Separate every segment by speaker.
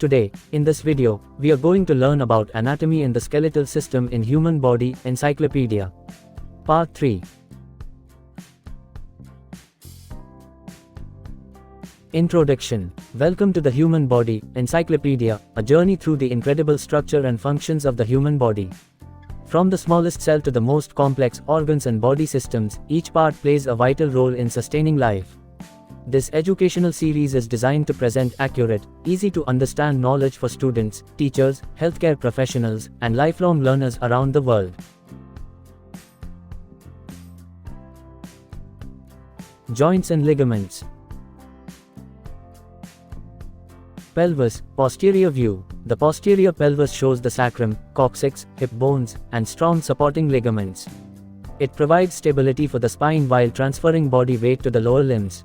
Speaker 1: Today, in this video, we are going to learn about anatomy in the skeletal system in human body, Encyclopedia. Part 3. Introduction. Welcome to the Human Body, Encyclopedia, a journey through the incredible structure and functions of the human body. From the smallest cell to the most complex organs and body systems, each part plays a vital role in sustaining life. This educational series is designed to present accurate, easy-to-understand knowledge for students, teachers, healthcare professionals, and lifelong learners around the world. Joints and ligaments. Pelvis, posterior view. The posterior pelvis shows the sacrum, coccyx, hip bones, and strong supporting ligaments. It provides stability for the spine while transferring body weight to the lower limbs.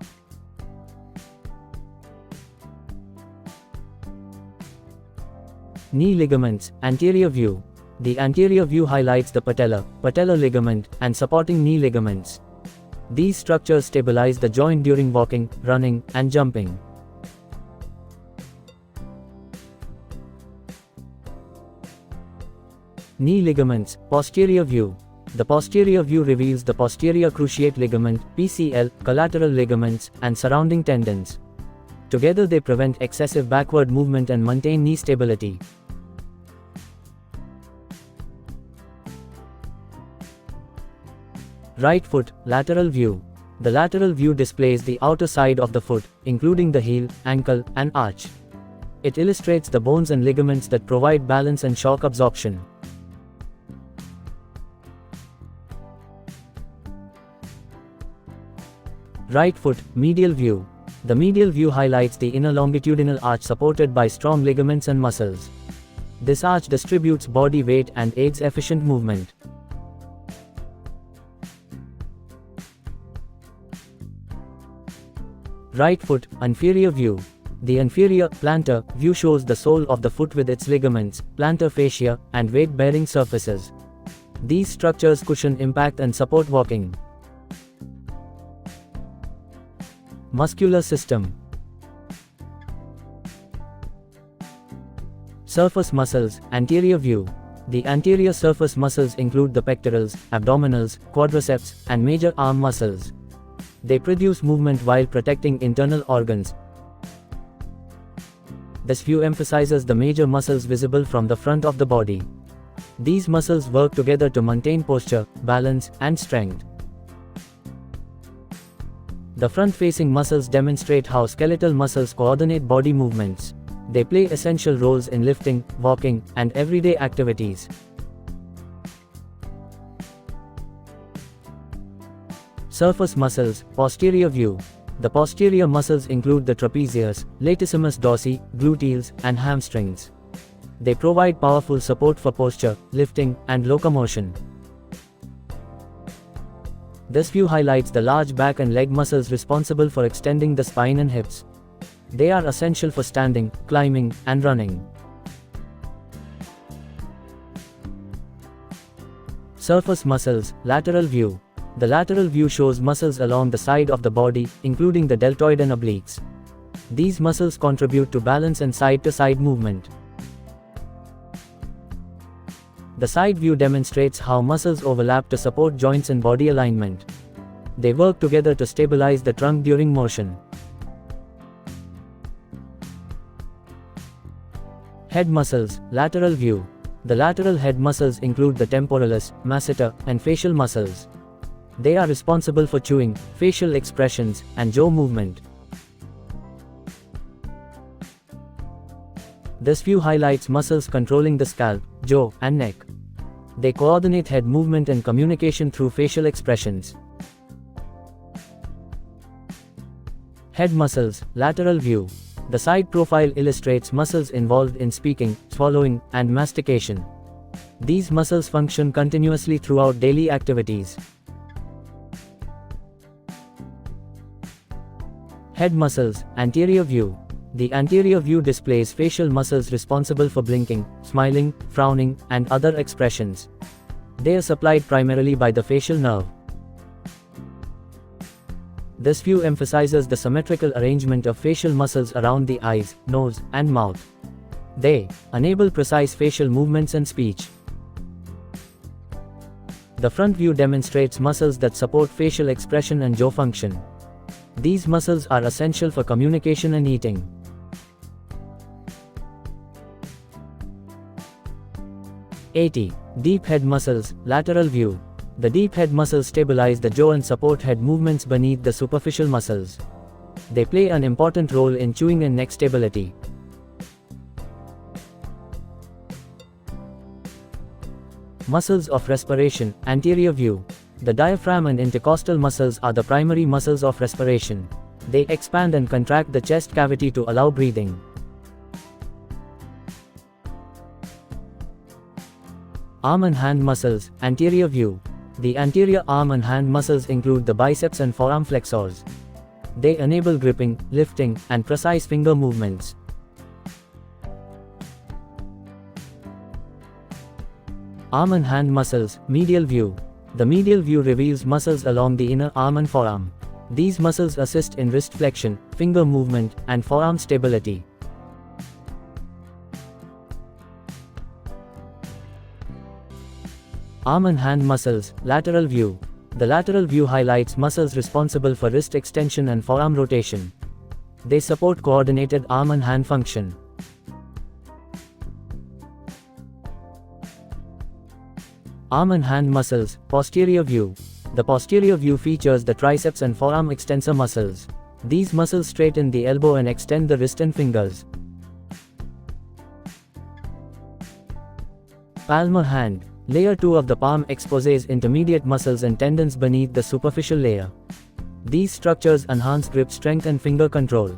Speaker 1: Knee ligaments, anterior view. The anterior view highlights the patellar ligament, and supporting knee ligaments. These structures stabilize the joint during walking, running, and jumping. Knee ligaments, posterior view. The posterior view reveals the posterior cruciate ligament, PCL, collateral ligaments, and surrounding tendons. Together they prevent excessive backward movement and maintain knee stability. Right foot, lateral view. The lateral view displays the outer side of the foot, including the heel, ankle, and arch. It illustrates the bones and ligaments that provide balance and shock absorption. Right foot, medial view. The medial view highlights the inner longitudinal arch supported by strong ligaments and muscles. This arch distributes body weight and aids efficient movement. Right foot, inferior view. The inferior, plantar, view shows the sole of the foot with its ligaments, plantar fascia, and weight-bearing surfaces. These structures cushion impact and support walking. Muscular system. Surface muscles, anterior view. The anterior surface muscles include the pectorals, abdominals, quadriceps, and major arm muscles. They produce movement while protecting internal organs. This view emphasizes the major muscles visible from the front of the body. These muscles work together to maintain posture, balance, and strength. The front-facing muscles demonstrate how skeletal muscles coordinate body movements. They play essential roles in lifting, walking, and everyday activities. Surface muscles, posterior view. The posterior muscles include the trapezius, latissimus dorsi, gluteals, and hamstrings. They provide powerful support for posture, lifting, and locomotion. This view highlights the large back and leg muscles responsible for extending the spine and hips. They are essential for standing, climbing, and running. Surface muscles, lateral view. The lateral view shows muscles along the side of the body, including the deltoid and obliques. These muscles contribute to balance and side-to-side movement. The side view demonstrates how muscles overlap to support joints and body alignment. They work together to stabilize the trunk during motion. Head muscles, lateral view. The lateral head muscles include the temporalis, masseter, and facial muscles. They are responsible for chewing, facial expressions, and jaw movement. This view highlights muscles controlling the scalp, jaw, and neck. They coordinate head movement and communication through facial expressions. Head muscles, lateral view. The side profile illustrates muscles involved in speaking, swallowing, and mastication. These muscles function continuously throughout daily activities. Head muscles, anterior view. The anterior view displays facial muscles responsible for blinking, smiling, frowning, and other expressions. They are supplied primarily by the facial nerve. This view emphasizes the symmetrical arrangement of facial muscles around the eyes, nose, and mouth. They enable precise facial movements and speech. The front view demonstrates muscles that support facial expression and jaw function. These muscles are essential for communication and eating. Deep head muscles, lateral view. The deep head muscles stabilize the jaw and support head movements beneath the superficial muscles. They play an important role in chewing and neck stability. Muscles of respiration, anterior view. The diaphragm and intercostal muscles are the primary muscles of respiration. They expand and contract the chest cavity to allow breathing. Arm and hand muscles, anterior view. The anterior arm and hand muscles include the biceps and forearm flexors. They enable gripping, lifting, and precise finger movements. Arm and hand muscles, medial view. The medial view reveals muscles along the inner arm and forearm. These muscles assist in wrist flexion, finger movement, and forearm stability. Arm and hand muscles, lateral view. The lateral view highlights muscles responsible for wrist extension and forearm rotation. They support coordinated arm and hand function. Arm and hand muscles, posterior view. The posterior view features the triceps and forearm extensor muscles. These muscles straighten the elbow and extend the wrist and fingers. Palmar hand. Layer 2 of the palm exposes intermediate muscles and tendons beneath the superficial layer. These structures enhance grip strength and finger control.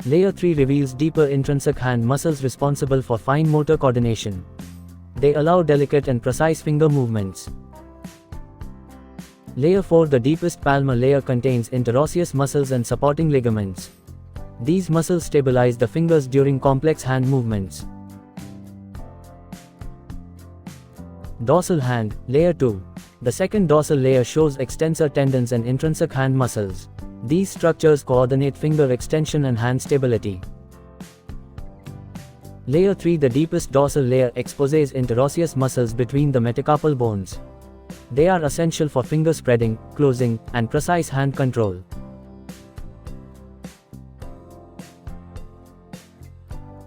Speaker 1: Layer 3 reveals deeper intrinsic hand muscles responsible for fine motor coordination. They allow delicate and precise finger movements. Layer 4, the deepest palmar layer, contains interosseous muscles and supporting ligaments. These muscles stabilize the fingers during complex hand movements. Dorsal hand, layer 2. The second dorsal layer shows extensor tendons and intrinsic hand muscles. These structures coordinate finger extension and hand stability. Layer 3, the deepest dorsal layer, exposes interosseous muscles between the metacarpal bones. They are essential for finger spreading, closing, and precise hand control.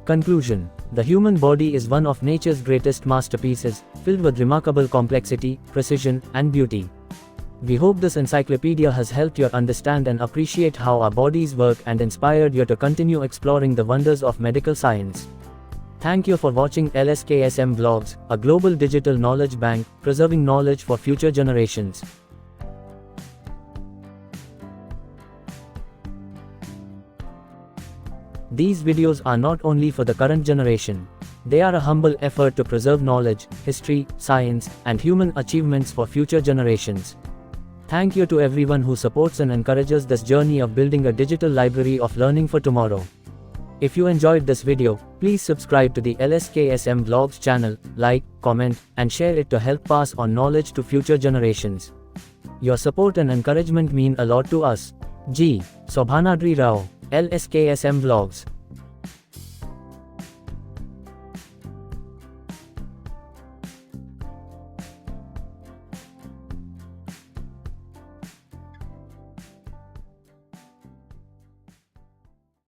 Speaker 1: Conclusion. The human body is one of nature's greatest masterpieces, filled with remarkable complexity, precision, and beauty. We hope this encyclopedia has helped you understand and appreciate how our bodies work and inspired you to continue exploring the wonders of medical science. Thank you for watching LSKSM Vlogs, a global digital knowledge bank, preserving knowledge for future generations. These videos are not only for the current generation. They are a humble effort to preserve knowledge, history, science, and human achievements for future generations. Thank you to everyone who supports and encourages this journey of building a digital library of learning for tomorrow. If you enjoyed this video, please subscribe to the LSKSM Vlogs channel, like, comment, and share it to help pass on knowledge to future generations. Your support and encouragement mean a lot to us. G. Sobhanadri Rao, LSKSM Vlogs.